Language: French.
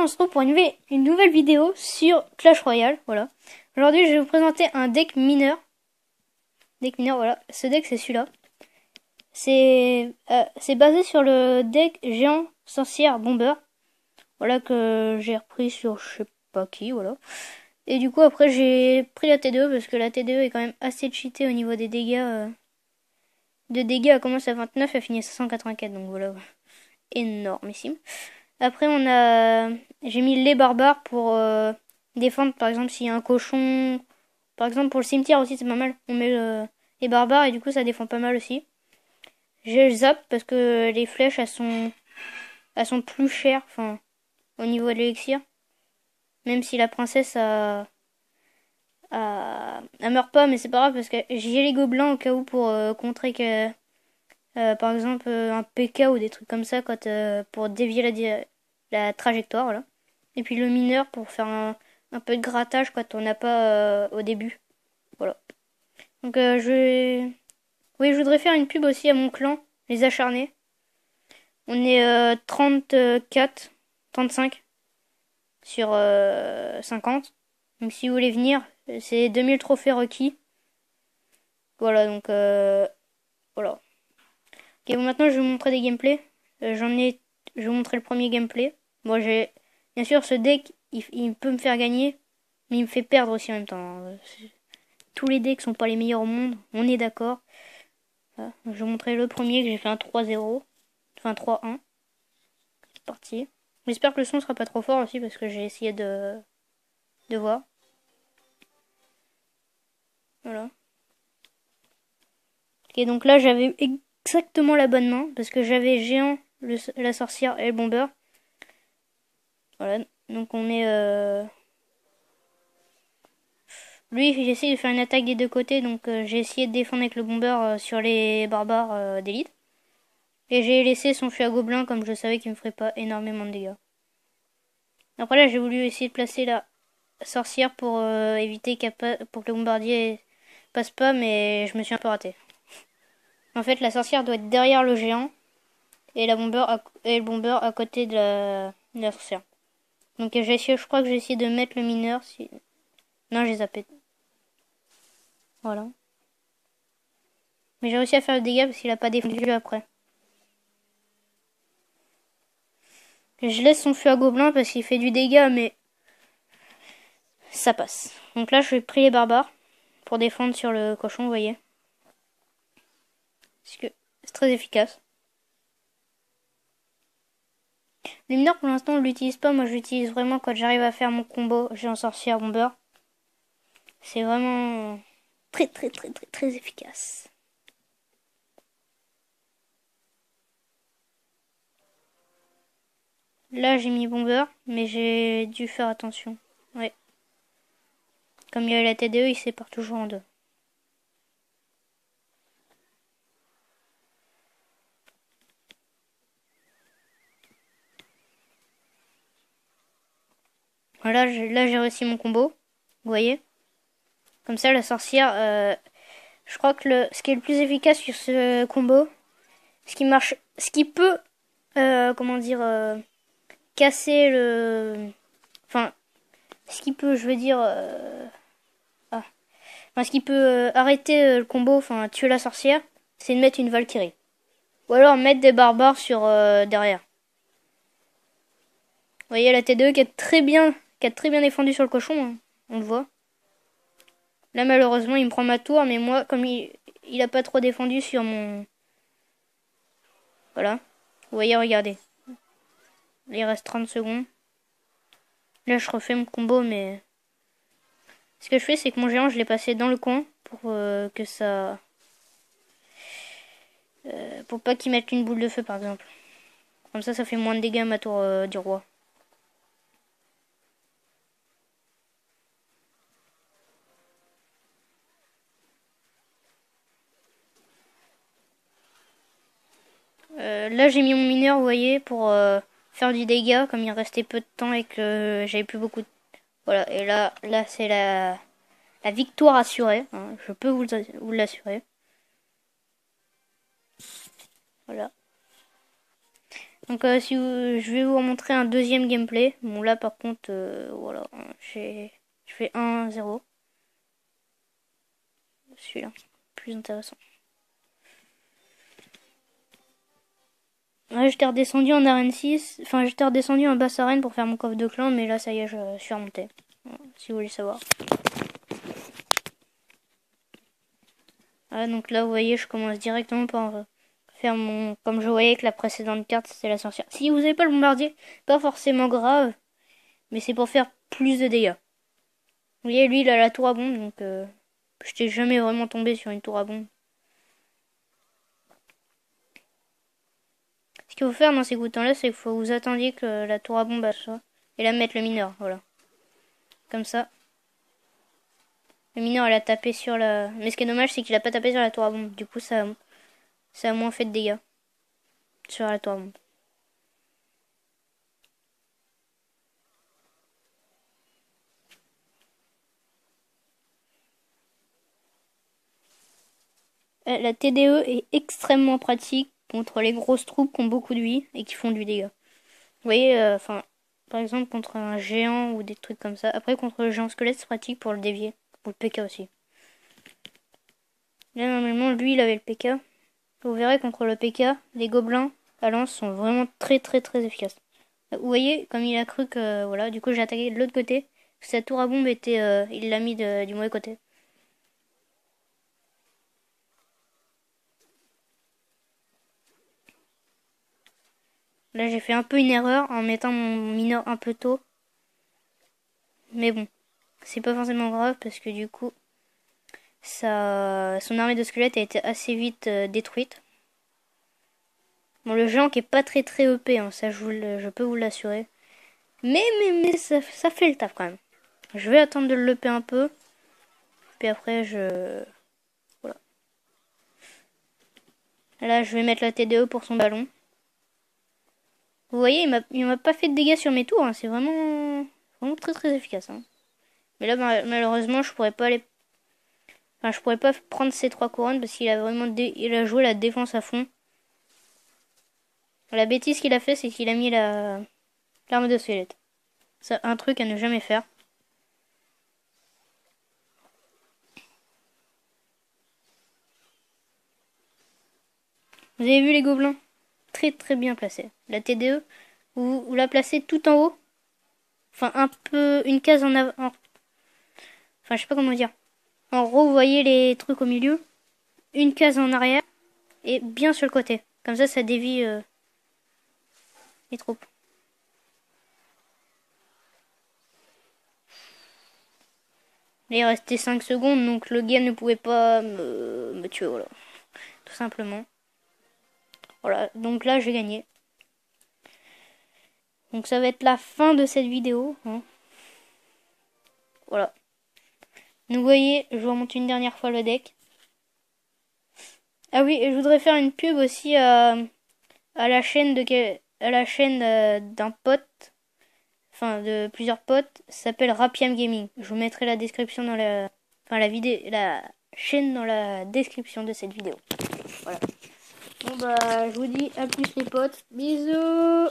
on se retrouve pour une nouvelle vidéo sur Clash Royale. Voilà. Aujourd'hui, je vais vous présenter un deck mineur. Voilà. Ce deck, c'est celui-là. C'est basé sur le deck géant sorcière bomber. Voilà, que j'ai repris sur je sais pas qui, voilà. Et du coup, après, j'ai pris la T2 parce que la T2 est quand même assez cheatée au niveau des dégâts. De dégâts, elle commence à 29, elle finit à 584, donc voilà. Énormissime. Après, j'ai mis les barbares pour défendre, par exemple, s'il y a un cochon. Par exemple, pour le cimetière aussi, c'est pas mal. On met les barbares et du coup, ça défend pas mal aussi. J'ai le zap parce que les flèches, elles sont plus chères, enfin, au niveau de l'élixir. Même si la princesse elle meurt pas, mais c'est pas grave parce que j'ai les gobelins au cas où pour contrer que, par exemple, un PK ou des trucs comme ça pour dévier la trajectoire, voilà. Et puis le mineur pour faire un peu de grattage quand on n'a pas au début. Voilà. Donc oui, je voudrais faire une pub aussi à mon clan, les acharnés. On est 34, 35 sur 50. Donc si vous voulez venir, c'est 2000 trophées requis. Voilà, donc voilà. Ok, bon, maintenant je vais vous montrer des gameplays. Je vais vous montrer le premier gameplay. Bon, bien sûr, ce deck, il peut me faire gagner, mais il me fait perdre aussi en même temps. Tous les decks sont pas les meilleurs au monde, on est d'accord. Voilà. Je vais vous montrer le premier que j'ai fait un 3-0. Enfin 3-1. C'est parti. J'espère que le son sera pas trop fort aussi parce que j'ai essayé de voir. Voilà. Ok, donc là j'avais exactement la bonne main parce que j'avais géant, la sorcière et le bomber. Voilà, donc on est... Lui, j'ai essayé de faire une attaque des deux côtés, donc j'ai essayé de défendre avec le bomber sur les barbares d'élite. Et j'ai laissé son feu à gobelin comme je savais qu'il me ferait pas énormément de dégâts. Après là, j'ai voulu essayer de placer la sorcière pour éviter pour que le bombardier passe pas, mais je me suis un peu raté. En fait, la sorcière doit être derrière le géant et le bomber à côté de la sorcière. Donc je crois que j'ai essayé de mettre le mineur. Non, j'ai zappé. Voilà. Mais j'ai réussi à faire le dégât parce qu'il a pas défendu après. Je laisse son feu à gobelin parce qu'il fait du dégât, mais ça passe. Donc là, je vais pris les barbares pour défendre sur le cochon, vous voyez. Parce que c'est très efficace. Le mineur, pour l'instant, on l'utilise pas. Moi, je l'utilise vraiment quand j'arrive à faire mon combo géant sorcière bomber. C'est vraiment très, très, très, très, très efficace. Là, j'ai mis bomber, mais j'ai dû faire attention. Ouais. Comme il y a la TDE, il sépare toujours en deux. Voilà, là, j'ai réussi mon combo. Vous voyez? Comme ça, la sorcière... je crois que ce qui est le plus efficace sur ce combo, ce qui peut, comment dire, casser enfin, ce qui peut, je veux dire, enfin, ce qui peut arrêter le combo, enfin, tuer la sorcière, c'est de mettre une Valkyrie. Ou alors mettre des barbares sur derrière. Vous voyez la T2 qui a très bien défendu sur le cochon, hein, on le voit. Là, malheureusement, il me prend ma tour, mais moi, comme il a pas trop défendu sur mon... Voilà. Vous voyez, regardez. Il reste 30 secondes. Là, je refais mon combo, mais... Ce que je fais, c'est que mon géant, je l'ai passé dans le coin pour que ça... pour pas qu'il mette une boule de feu, par exemple. Comme ça fait moins de dégâts à ma tour du roi. Là, j'ai mis mon mineur, vous voyez, pour faire du dégât, comme il restait peu de temps et que j'avais plus beaucoup de... Voilà, et là c'est la victoire assurée, hein, je peux vous l'assurer. Voilà. Donc je vais vous montrer un deuxième gameplay. Bon là par contre, voilà, je fais 1-0. Celui-là, plus intéressant. Ouais, j'étais redescendu en arène 6. Enfin, j'étais redescendu en basse arène pour faire mon coffre de clan, mais là, ça y est, je suis remonté. Voilà, si vous voulez savoir. Ah, donc là, vous voyez, je commence directement par faire mon... Comme je voyais que la précédente carte, c'était la sorcière. Si vous n'avez pas le bombardier, pas forcément grave, mais c'est pour faire plus de dégâts. Vous voyez, lui, il a la tour à bombe, donc je t'ai jamais vraiment tombé sur une tour à bombe. Ce qu'il faut faire dans ces coups de temps-là, c'est qu'il faut vous attendiez que la tour à bombe soit et la mettre le mineur, voilà. Comme ça. Le mineur, il a tapé sur la... Mais ce qui est dommage, c'est qu'il a pas tapé sur la tour à bombe. Du coup, ça a moins fait de dégâts sur la tour à bombe. La TDE est extrêmement pratique contre les grosses troupes qui ont beaucoup de vie et qui font du dégât. Vous voyez, enfin, par exemple contre un géant ou des trucs comme ça. Après, contre le géant squelette, c'est pratique pour le dévier. Pour le PK aussi. Là, normalement, lui, il avait le PK. Vous verrez, contre le PK, les gobelins à lance sont vraiment très efficaces. Vous voyez, comme il a cru que... Voilà, du coup, j'ai attaqué de l'autre côté. Sa tour à bombe était... il l'a mis du mauvais côté. Là, j'ai fait un peu une erreur en mettant mon mineur un peu tôt. Mais bon, c'est pas forcément grave parce que du coup, son armée de squelettes a été assez vite détruite. Bon, le géant qui est pas très EP, hein, ça je peux vous l'assurer. Mais ça fait le taf quand même. Je vais attendre de le EP un peu. Puis après, voilà. Là, je vais mettre la TDE pour son ballon. Vous voyez, il m'a pas fait de dégâts sur mes tours. Hein. C'est vraiment très efficace. Hein. Mais là, malheureusement, je pourrais pas aller... Enfin, je pourrais pas prendre ces 3 couronnes parce qu'il a vraiment il a joué la défense à fond. La bêtise qu'il a fait, c'est qu'il a mis l'arme de squelette. C'est un truc à ne jamais faire. Vous avez vu les gobelins? Très bien placés. La TDE, vous la placez tout en haut. Enfin, un peu, une case en avant. Enfin, je sais pas comment dire. En gros, vous voyez les trucs au milieu. Une case en arrière. Et bien sur le côté. Comme ça dévie les troupes. Là, il restait 5 secondes, donc le gars ne pouvait pas me tuer, voilà. Tout simplement. Voilà, donc là, j'ai gagné. Donc ça va être la fin de cette vidéo. Hein. Voilà. Donc vous voyez, je vous remonte une dernière fois le deck. Ah oui, et je voudrais faire une pub aussi à la chaîne d'un pote. Enfin, de plusieurs potes. Ça s'appelle Rapiam Gaming. Je vous mettrai la description dans la... Enfin, la chaîne dans la description de cette vidéo. Voilà. Bon bah, je vous dis à plus les potes. Bisous.